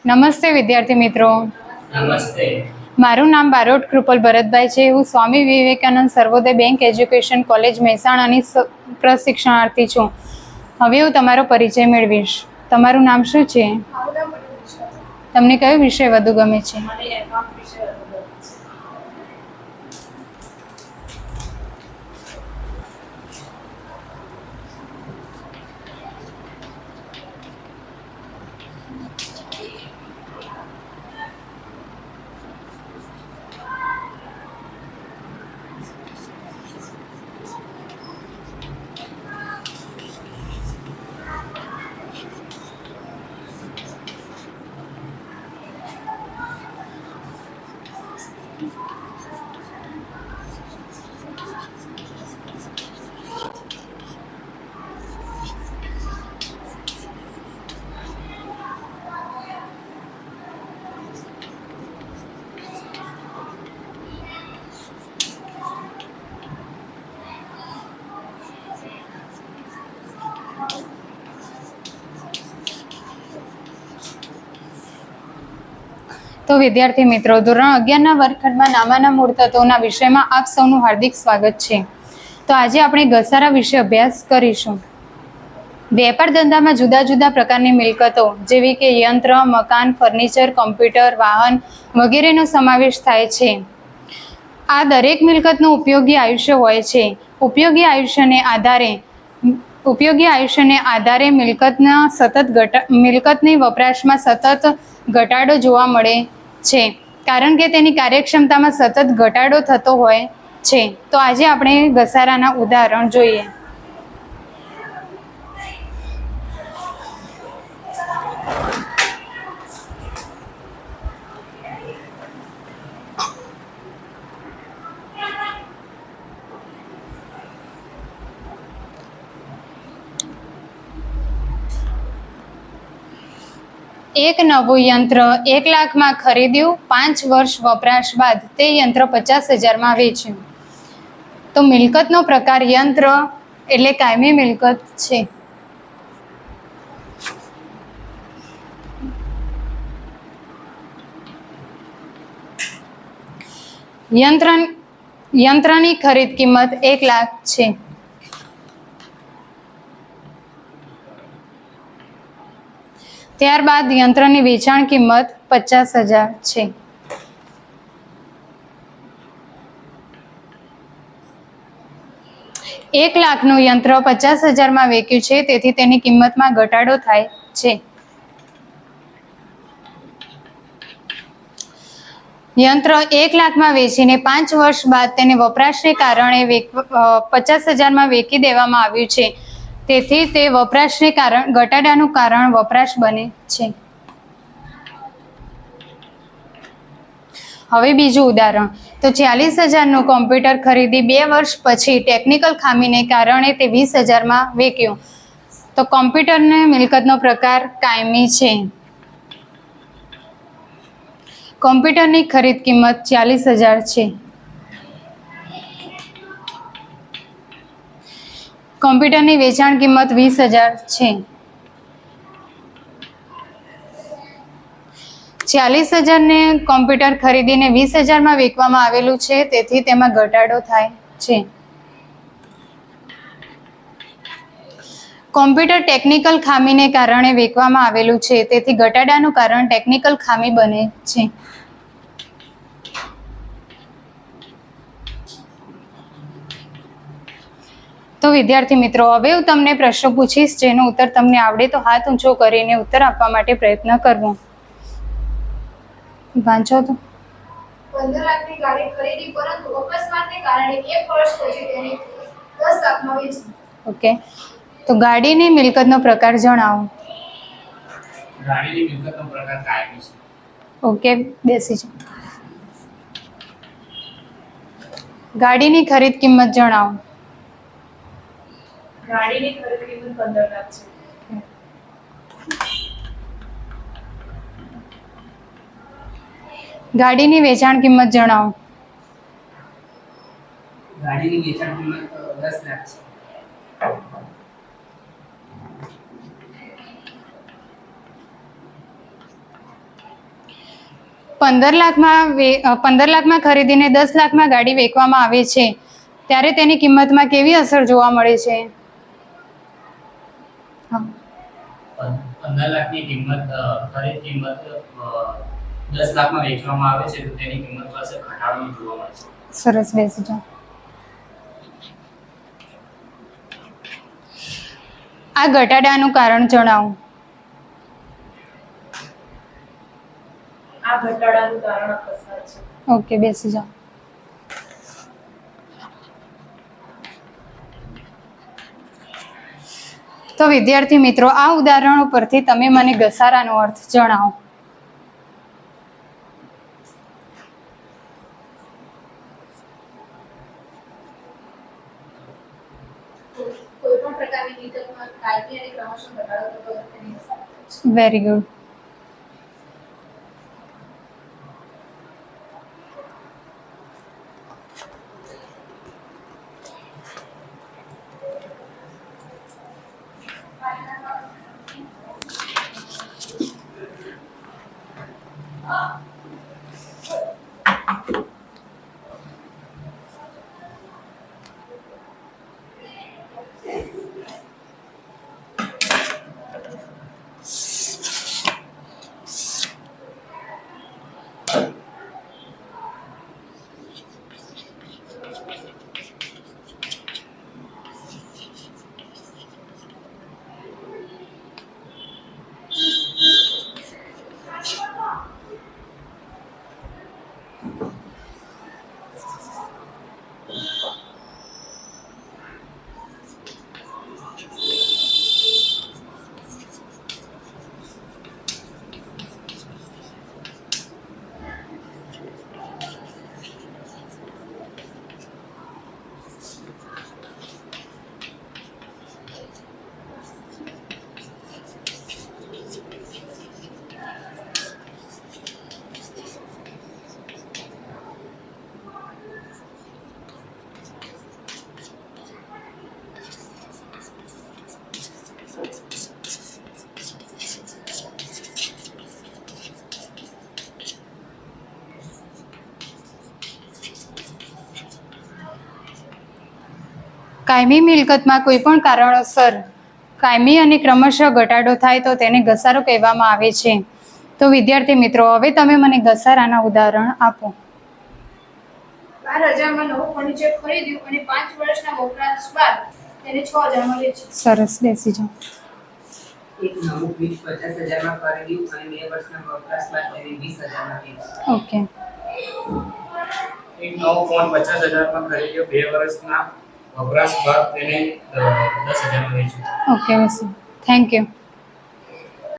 નમસ્તે વિદ્યાર્થી મિત્રો. નમસ્તે. મારું નામ બારોટ કૃપલ ભરતભાઈ છે. હું સ્વામી વિવેકાનંદ સર્વોદય બેંક એજ્યુકેશન કોલેજ મહેસાણાની પ્રશિક્ષણાર્થી છું. હવે હું તમારો પરિચય મેળવીશ. તમારું નામ શું છે? તમને કયો વિષય વધુ ગમે છે? તો વિદ્યાર્થી મિત્રો, ધોરણ 11ના વર્ગખંડમાં નામાના મૂળ તત્વોના વિષયમાં આપ સૌનું હાર્દિક સ્વાગત છે. તો આજે આપણે ઘસારા વિશે અભ્યાસ કરીશું. વેપાર ધંધામાં જુદા જુદા પ્રકારની મિલકતો જેવી કે યંત્ર, મકાન, ફર્નિચર, કોમ્પ્યુટર, વાહન વગેરેનો સમાવેશ થાય છે. આ દરેક મિલકતનું ઉપયોગી આયુષ્ય હોય છે. ઉપયોગી આયુષ્યને આધારે મિલકતની વપરાશમાં સતત ઘટાડો જોવા મળે છે, કારણ કે તેની કાર્યક્ષમતામાં સતત ઘટાડો થતો હોય છે. તો આજે આપણે ઘસારાના ઉદાહરણ જોઈએ. એક નવું યંત્ર 1 લાખમાં ખરીદ્યું. 5 વર્ષ વપરાશ બાદ તે યંત્ર 50,000માં વેચ્યું. તો મિલકતનો પ્રકાર યંત્ર એટલે કાયમી મિલકત છે. યંત્રની ખરીદ કિંમત 1 લાખ છે. ત્યારબાદ યંત્રની વેચાણ કિંમત 50,000 છે. એક લાખનું યંત્ર 50,000માં વેચ્યું છે, તેથી તેની કિંમતમાં ઘટાડો થાય છે. યંત્ર 1 લાખમાં વેચીને 5 વર્ષ બાદ તેને વપરાશને કારણે 50,000માં વેચી દેવામાં આવ્યું છે, તેથી તે વપરાશને ઘટાડાનું કારણ વપરાશ બને છે. હવે બીજું ઉદાહરણ. તો 40,000નું કોમ્પ્યુટર ખરીદી 2 વર્ષ પછી ટેકનિકલ ખામીને કારણે તે 20,000માં વેચ્યું. તો કોમ્પ્યુટરની મિલકતનો પ્રકાર કાયમી છે. કોમ્પ્યુટરની ખરીદ કિંમત 40,000 છે. કોમ્પ્યુટરની વેચાણ કિંમત 20,000 છે. 40,000ને કોમ્પ્યુટર ખરીદીને 20,000માં વેચવામાં આવેલું છે, તેથી તેમાં ઘટાડો થાય છે. કોમ્પ્યુટર ટેકનિકલ ખામીને કારણે વેચવામાં આવેલું છે, તેથી ઘટાડાનું કારણ ટેકનિકલ ખામી બને છે. તો વિદ્યાર્થી મિત્રો, હવે હું તમને પ્રશ્નો પૂછીશ, જેનો ઉત્તર તમને આવડે તો હાથ ઊંચો કરીને ઉત્તર આપવા માટે પ્રયત્ન કરવો. વાંચો તો. 15 લાખની ગાડી ખરીદી, પરંતુ અકસ્માતને કારણે 1 વર્ષ પછી તેને 10 લાખમાં વેચી. ઓકે, તો ગાડીની મિલકતનો પ્રકાર જણાવો. ગાડીની મિલકતનો પ્રકાર કાયમી છે. ઓકે, બેસી જાઓ. ગાડીની ખરીદ કિંમત જણાવો. ગાડીની ખરીદ કિંમત 15 લાખ છે. ગાડીની વેચાણ કિંમત જણાવો. ગાડીની વેચાણ કિંમત 10 લાખ છે. 15 લાખમાં ખરીદીને 10 લાખમાં ગાડી વેચવામાં આવે છે ત્યારે તેની કિંમતમાં કેવી અસર જોવા મળે છે? હા 15 લાખની કિંમત ખરીદ કિંમત 10 લાખમાં વેચવામાં આવે છે તો તેની કિંમત પાસે ઘટાડો જોવા મળે છે. સરસ, બેસી જાઓ. આ ઘટાડાનું કારણ જણાવો. આ ઘટાડાનું કારણ અકસ્માત છે. ઓકે, બેસી જાઓ. તો વિદ્યાર્થી મિત્રો, આ ઉદાહરણો પરથી તમે મને ઘસારાનો અર્થ જણાવો. કોઈ પણ પ્રકારની મિલકતમાં કાયમી અને ક્રમશઃ ઘટાડો થતો હોય તેની અસર થાય છે. Very good. કાયમી મિલકતમાં કોઈ પણ કારણોસર કાયમી અને ક્રમશઃ ઘટાડો થાય તો તેને ઘસારો કહેવામાં આવે છે. તો વિદ્યાર્થી મિત્રો, હવે તમે મને ઘસારાના ઉદાહરણ આપો. 12,000માં નવું ફર્નિચર ખરીદ્યું અને 5 વર્ષના વપરાશ બાદ તેને 6,000માં વેચ્યું. સરસ, બેસી જાઓ. એક નવું ફ્રીજ 50,000માં ખરીદ્યું અને 2 વર્ષના વપરાશ બાદ તેને 20,000માં વેચ્યું. ઓકે. એક નવો ફોન 50,000માં ખરીદ્યો 2 વર્ષના વપરાશ બાદ તેને 10,000માં વેચ્યું. ઓકે, બેસી. Thank you.